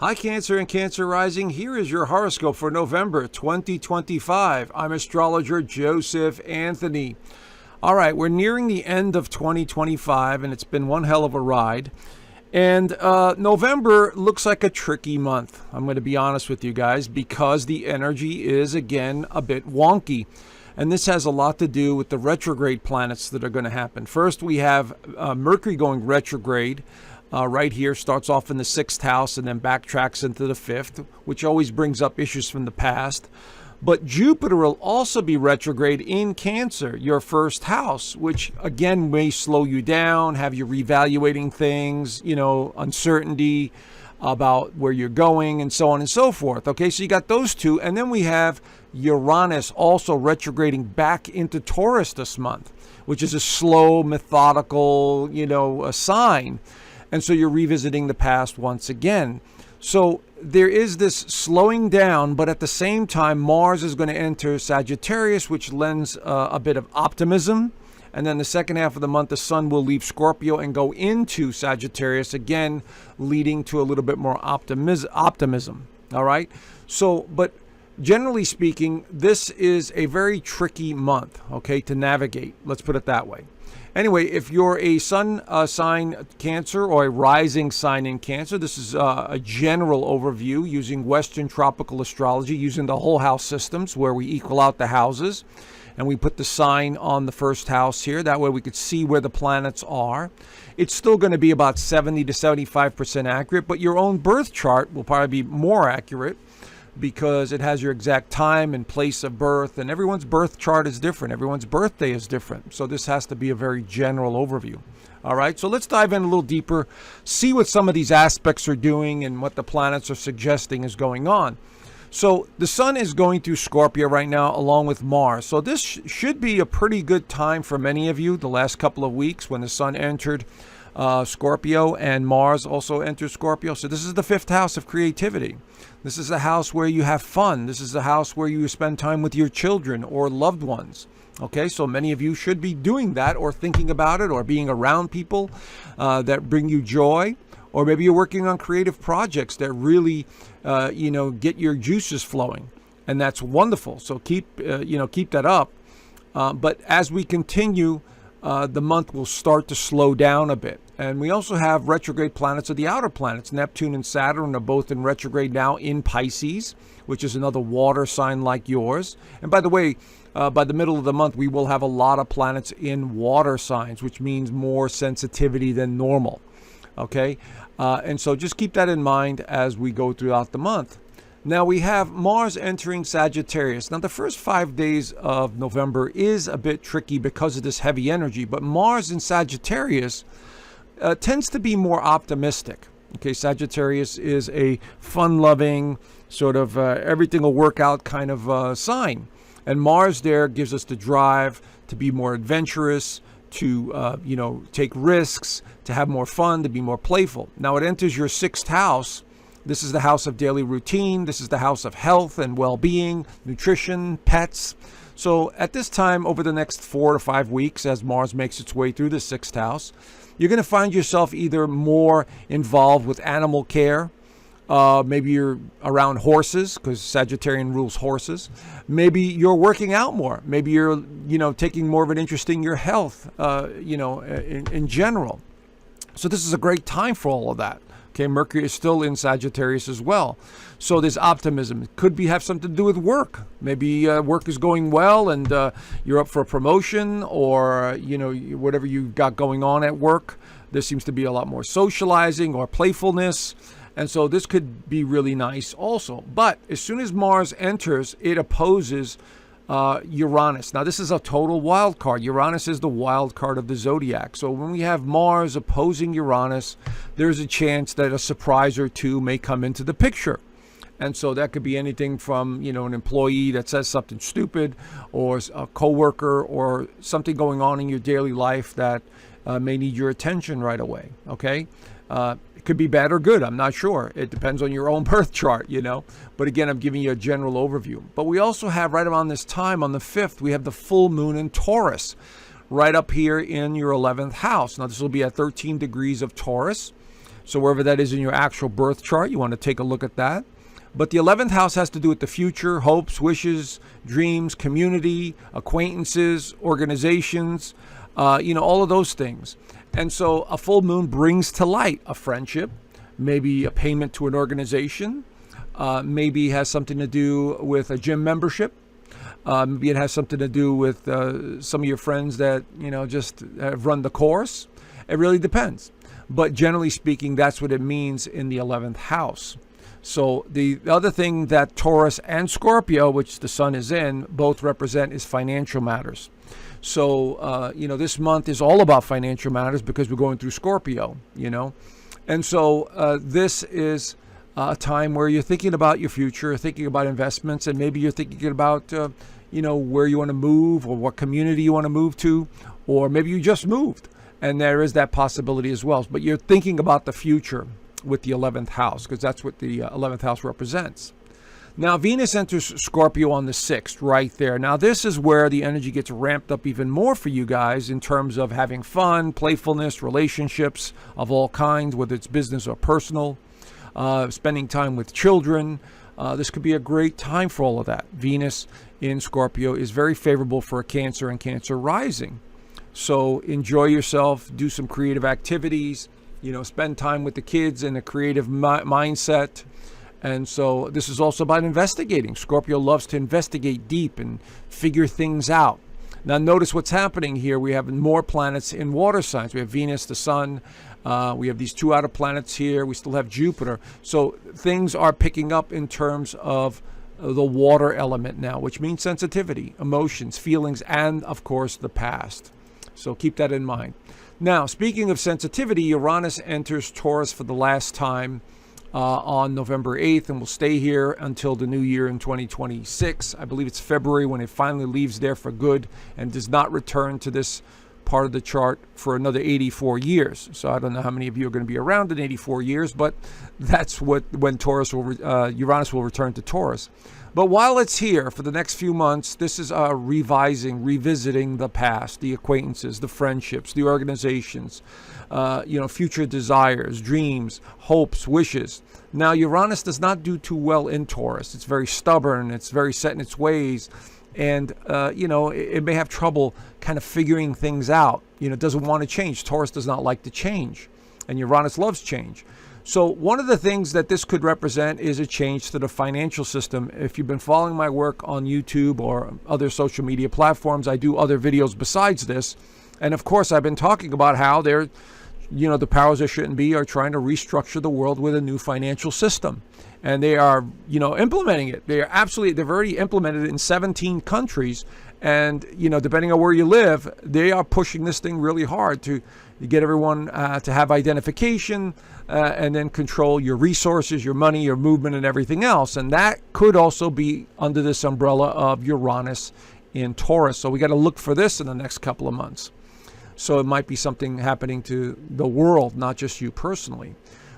Hi, Cancer and Cancer Rising. Here is your horoscope for November 2025. I'm Astrologer Joseph Anthony. All right, we're nearing the end of 2025, and it's been one hell of a ride. And November looks like a tricky month. I'm going to be honest with you guys, because the energy is, again, a bit wonky. And this has a lot to do with the retrograde planets that are going to happen. First, we have Mercury going retrograde. Right here, starts off in the 6th house and then backtracks into the 5th, which always brings up issues from the past. But Jupiter will also be retrograde in Cancer, your 1st house, which again may slow you down, have you reevaluating things, uncertainty about where you're going and so on and so forth. Okay, so you got those two. And then we have Uranus also retrograding back into Taurus this month, which is a slow, methodical, a sign. And so you're revisiting the past once again. So there is this slowing down, but at the same time, Mars is going to enter Sagittarius, which lends a bit of optimism. And then the second half of the month, the Sun will leave Scorpio and go into Sagittarius, again, leading to a little bit more optimism. All right. So, but generally speaking, this is a very tricky month, okay, to navigate. Let's put it that way. Anyway, if you're a sun sign Cancer or a rising sign in Cancer, this is a general overview using Western tropical astrology, using the whole house systems where we equal out the houses. And we put the sign on the 1st house here. That way we could see where the planets are. It's still going to be about 70 to 75% accurate, but your own birth chart will probably be more accurate, because it has your exact time and place of birth, and everyone's birth chart is different. Everyone's birthday is different. So this has to be a very general overview. All right, so let's dive in a little deeper, see what some of these aspects are doing and what the planets are suggesting is going on. So the Sun is going through Scorpio right now along with Mars. So this should be a pretty good time for many of you the last couple of weeks when the Sun entered Scorpio and Mars also enters Scorpio. So this is the 5th house of creativity. This is a house where you have fun. This is a house where you spend time with your children or loved ones. Okay, so many of you should be doing that or thinking about it or being around people that bring you joy. Or maybe you're working on creative projects that really, get your juices flowing. And that's wonderful. So keep that up. But as we continue, the month will start to slow down a bit. And we also have retrograde planets of the outer planets. Neptune and Saturn are both in retrograde now in Pisces, which is another water sign like yours. And by the way, by the middle of the month, we will have a lot of planets in water signs, which means more sensitivity than normal. Okay? And so just keep that in mind as we go throughout the month. Now we have Mars entering Sagittarius. Now the first 5 days of November is a bit tricky because of this heavy energy, but Mars in Sagittarius tends to be more optimistic. Okay, Sagittarius is a fun-loving, sort of everything will work out kind of sign. And Mars there gives us the drive to be more adventurous, to take risks, to have more fun, to be more playful. Now it enters your 6th house. This is the house of daily routine. This is the house of health and well-being, nutrition, pets. So at this time, over the next 4 to 5 weeks, as Mars makes its way through the 6th house, you're going to find yourself either more involved with animal care. Maybe you're around horses, because Sagittarian rules horses. Maybe you're working out more. Maybe you're, taking more of an interest in your health, in general. So this is a great time for all of that. Okay, Mercury is still in Sagittarius as well. So there's optimism. It could have something to do with work. Maybe work is going well and you're up for a promotion, or, whatever you've got going on at work. There seems to be a lot more socializing or playfulness. And so this could be really nice also. But as soon as Mars enters, it opposes Uranus. Now, this is a total wild card. Uranus is the wild card of the zodiac. So when we have Mars opposing Uranus, there's a chance that a surprise or two may come into the picture. And so that could be anything from, an employee that says something stupid, or a coworker, or something going on in your daily life that may need your attention right away. Okay? It could be bad or good. I'm not sure. It depends on your own birth chart, But again, I'm giving you a general overview. But we also have right around this time on the 5th, we have the full moon in Taurus right up here in your 11th house. Now, this will be at 13 degrees of Taurus. So wherever that is in your actual birth chart, you want to take a look at that. But the 11th house has to do with the future, hopes, wishes, dreams, community, acquaintances, organizations, all of those things. And so a full moon brings to light a friendship, maybe a payment to an organization, maybe has something to do with a gym membership. Maybe it has something to do with some of your friends that, just have run the course. It really depends. But generally speaking, that's what it means in the 11th house. So the other thing that Taurus and Scorpio, which the sun is in, both represent is financial matters. So, this month is all about financial matters because we're going through Scorpio, And so this is a time where you're thinking about your future, thinking about investments, and maybe you're thinking about, where you want to move or what community you want to move to, or maybe you just moved. And there is that possibility as well. But you're thinking about the future with the 11th house, because that's what the 11th house represents. Now, Venus enters Scorpio on the 6th, right there. Now, this is where the energy gets ramped up even more for you guys in terms of having fun, playfulness, relationships of all kinds, whether it's business or personal, spending time with children. This could be a great time for all of that. Venus in Scorpio is very favorable for a Cancer and Cancer rising. So enjoy yourself, do some creative activities, spend time with the kids in a creative mindset. And so this is also about investigating. Scorpio loves to investigate deep and figure things out. Now notice what's happening here. We have more planets in water signs. We have Venus, the sun. We have these two outer planets here. We still have Jupiter. So things are picking up in terms of the water element now, which means sensitivity, emotions, feelings, and of course the past. So keep that in mind. Now, speaking of sensitivity, Uranus enters Taurus for the last time on November 8th and will stay here until the new year in 2026. I believe it's February when it finally leaves there for good and does not return to this part of the chart for another 84 years. So I don't know how many of you are going to be around in 84 years, but that's when Uranus will return to Taurus. But while it's here for the next few months, this is revisiting the past, the acquaintances, the friendships, the organizations, future desires, dreams, hopes, wishes. Now, Uranus does not do too well in Taurus. It's very stubborn. It's very set in its ways. And, it may have trouble kind of figuring things out. It doesn't want to change. Taurus does not like to change. And Uranus loves change. So one of the things that this could represent is a change to the financial system. If you've been following my work on YouTube or other social media platforms, I do other videos besides this. And of course, I've been talking about how the powers that shouldn't be are trying to restructure the world with a new financial system. And they are, implementing it. They've already implemented it in 17 countries. And, depending on where you live, they are pushing this thing really hard to get everyone to have identification and then control your resources, your money, your movement, and everything else. And that could also be under this umbrella of Uranus in Taurus. So we got to look for this in the next couple of months. So it might be something happening to the world, not just you personally.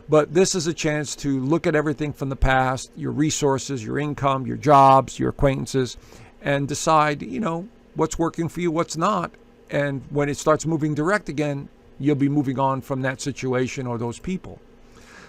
But this is a chance to look at everything from the past, your resources, your income, your jobs, your acquaintances, and decide, what's working for you, what's not. And when it starts moving direct again, you'll be moving on from that situation or those people.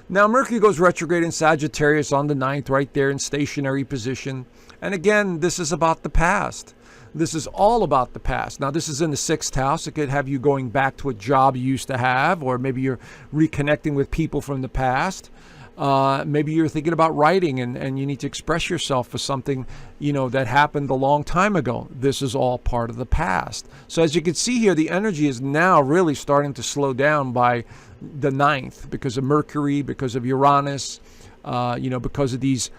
Now, Mercury goes retrograde in Sagittarius on the 9th, right there in stationary position. And again, this is about the past. This is all about the past. Now, this is in the 6th house. It could have you going back to a job you used to have, or maybe you're reconnecting with people from the past. Maybe you're thinking about writing and you need to express yourself for something, that happened a long time ago. This is all part of the past. So as you can see here, the energy is now really starting to slow down by the 9th because of Mercury, because of Uranus, because of these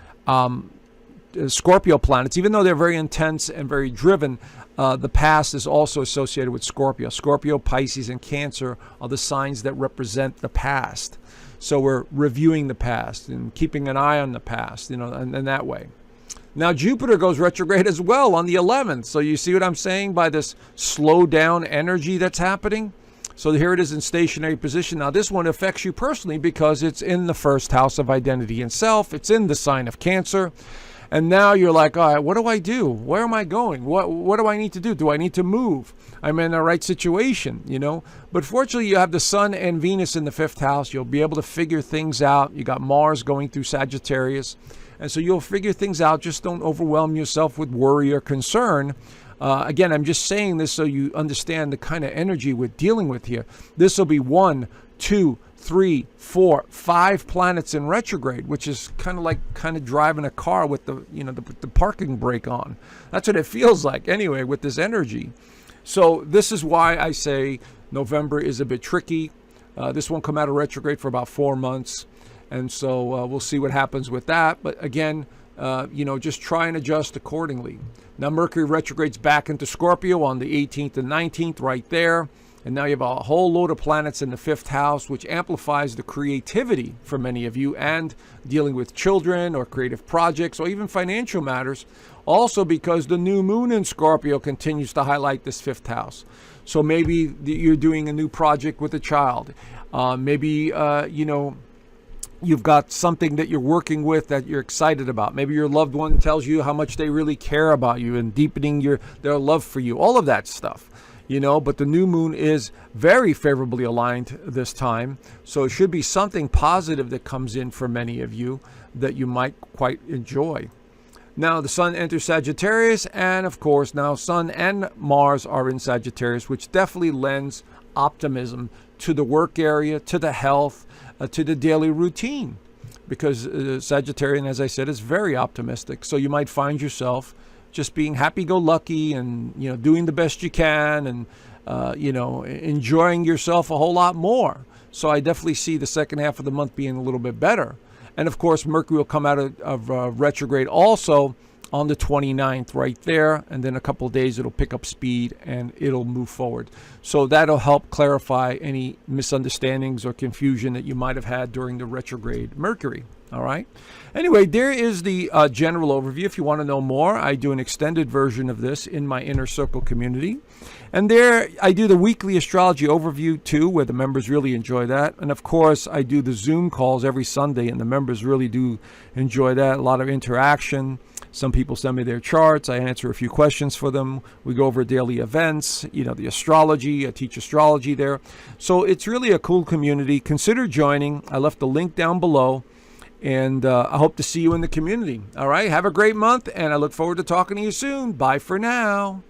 Scorpio planets. Even though they're very intense and very driven, the past is also associated with Scorpio. Scorpio, Pisces, and Cancer are the signs that represent the past. So we're reviewing the past and keeping an eye on the past, and that way. Now, Jupiter goes retrograde as well on the 11th. So you see what I'm saying by this slow down energy that's happening? So here it is in stationary position. Now, this one affects you personally because it's in the 1st house of identity and self. It's in the sign of Cancer. And now you're like, all right, what do I do? Where am I going? What do I need to do? Do I need to move? I'm in the right situation, you know? But fortunately, you have the Sun and Venus in the 5th house. You'll be able to figure things out. You got Mars going through Sagittarius. And so you'll figure things out. Just don't overwhelm yourself with worry or concern. Again, I'm just saying this so you understand the kind of energy we're dealing with here. This will be 1, 2, 3, 4, 5 planets in retrograde, which is kind of driving a car with the parking brake on. That's what it feels like anyway with this energy. So this is why I say November is a bit tricky. This won't come out of retrograde for about 4 months, and so we'll see what happens with that. But again, just try and adjust accordingly. Now Mercury retrogrades back into Scorpio on the 18th and 19th right there. And now you have a whole load of planets in the 5th house, which amplifies the creativity for many of you and dealing with children or creative projects or even financial matters. Also because the new moon in Scorpio continues to highlight this 5th house. So maybe you're doing a new project with a child. Maybe you've got something that you're working with that you're excited about. Maybe your loved one tells you how much they really care about you and deepening their love for you. All of that stuff. But the new moon is very favorably aligned this time. So it should be something positive that comes in for many of you that you might quite enjoy. Now the Sun enters Sagittarius, and of course now Sun and Mars are in Sagittarius, which definitely lends optimism to the work area, to the health, to the daily routine. Because Sagittarian, as I said, is very optimistic. So you might find yourself just being happy-go-lucky and, doing the best you can and, enjoying yourself a whole lot more. So I definitely see the second half of the month being a little bit better. And, of course, Mercury will come out of retrograde also on the 29th right there. And then a couple of days it'll pick up speed and it'll move forward. So that'll help clarify any misunderstandings or confusion that you might have had during the retrograde Mercury. All right. Anyway, there is the general overview. If you want to know more, I do an extended version of this in my Inner Circle community. And there I do the weekly astrology overview too, where the members really enjoy that. And of course, I do the Zoom calls every Sunday, and the members really do enjoy that. A lot of interaction. Some people send me their charts. I answer a few questions for them. We go over daily events, the astrology. I teach astrology there. So it's really a cool community. Consider joining. I left the link down below. And I hope to see you in the community. All right. Have a great month, and I look forward to talking to you soon. Bye for now.